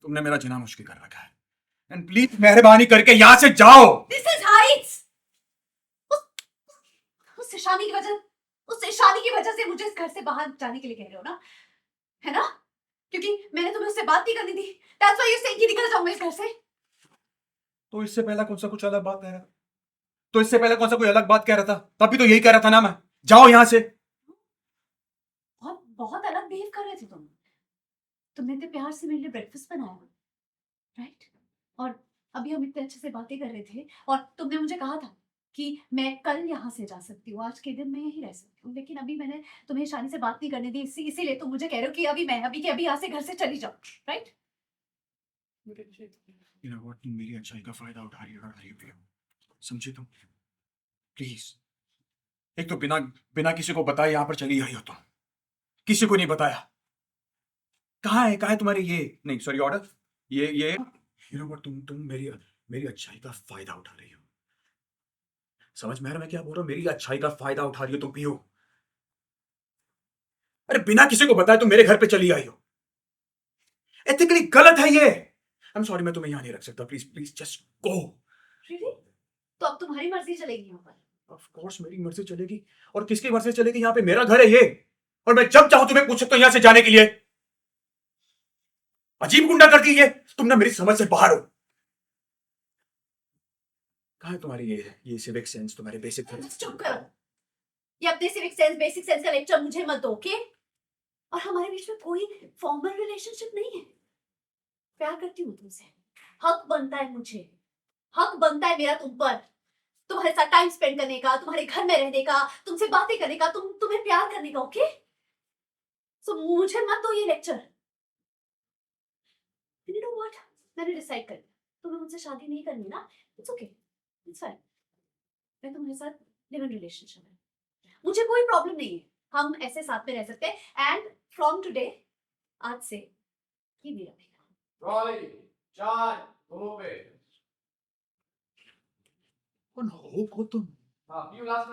तुमने मेरा जीना मुश्किल कर रखा है एंड प्लीज मेहरबानी करके यहां से जाओ। This is Heights. उस ईशानी की वजह से मुझे इस घर से बाहर जाने के लिए कह रहे हो ना, है ना? क्योंकि मैंने तुम्हें उससे बात नहीं करनी थी। दैट्स व्हाई यू सेइंग कि निकल जाऊं मैं इस घर से। तो इससे पहले कौन सा कुछ अलग बात कह रहा था? तो इससे पहले कौन सा कोई अलग बात कह रहा था? तभी तो यही कह रहा था ना मैं, जाओ यहां से। बहुत बहुत अलग बिहेव कर रहे थे तुम। तुमने इतने प्यार से मेरे लिए ब्रेकफास्ट बनाया, राइट? और अभी हम इतने अच्छे से बातें कर रहे थे और तुमने मुझे कहा था कि मैं कल यहाँ से जा सकती हूँ, आज के दिन मैं यहीं रह सकती हूँ, लेकिन अभी मैंने तुम्हें ईशानी से बात नहीं करने दी, इसीलिए तुम मुझे कह रहे हो कि अभी यहाँ से घर से चली जाओ, राइट? You know what, तुम मेरी अच्छाई का फायदा उठा रही हो, समझी तुम? प्लीज, एक तो बिना बिना किसी को बताए यहां पर चली आई हो तुम, किसी को नहीं बताया। कहाँ है तुम्हारे ये, नहीं सॉरी ऑर्डर, ये यू नो व्हाट, तुम मेरी मेरी अच्छाई का फायदा उठा रही हो। समझ में आ रहा मैं क्या बोल रहा हूँ? मेरी अच्छाई का फायदा उठा रही हो तुम भी हो। अरे बिना किसी को बताए तुम मेरे घर पे चली आई हो, एथिकली गलत है ये। आई एम सॉरी, मैं तुम्हें यहाँ नहीं रख सकता, please please just go. Really? तो अब तुम्हारी मर्जी चलेगी यहाँ पर? ऑफ कोर्स मेरी मर्जी चलेगी, और किसकी मर्जी चलेगी? यहाँ पे मेरा घर है ये, और मैं जब चाहूं तुम्हें पूछ सकता हूँ यहाँ से जाने के लिए। अजीब गुंडा करती है, तुम ना मेरी समझ से बाहर हो। कहाँ है तुम्हारी ये सिविक सेंस, तुम्हारे बेसिक सेंस? चुप करो। ये अपने सिविक सेंस बेसिक सेंस का लेक्चर मुझे मत दो, ओके? और हमारे बीच में कोई फॉर्मल रिलेशनशिप नहीं है। प्यार करती हूँ तुमसे, हक बनता है मुझे, हक बनता है मेरा तुम पर, तुम्हारे साथ टाइम स्पेंड करने का, तुम्हारे घर में रहने का, तुमसे बातें करने का, तुम्हें प्यार करने का, ओके? सो मुझे मत दो ये लेक्चर। यू नो व्हाट, मैंने डिसाइड कर लिया, तुम्हें मुझसे शादी नहीं करनी ना, इट्स ओके, इट्स फाइन। मैं तुम्हारे साथ लिव इन रिलेशनशिप है, मुझे कोई प्रॉब्लम नहीं है, हम ऐसे साथ में रह सकते हैं। एंड फ्रॉम टुडे, आज से ये मेरा बेटा। रॉय, चाय, दोनों पे। कौन हो तुम? हाँ, पीओ लास्ट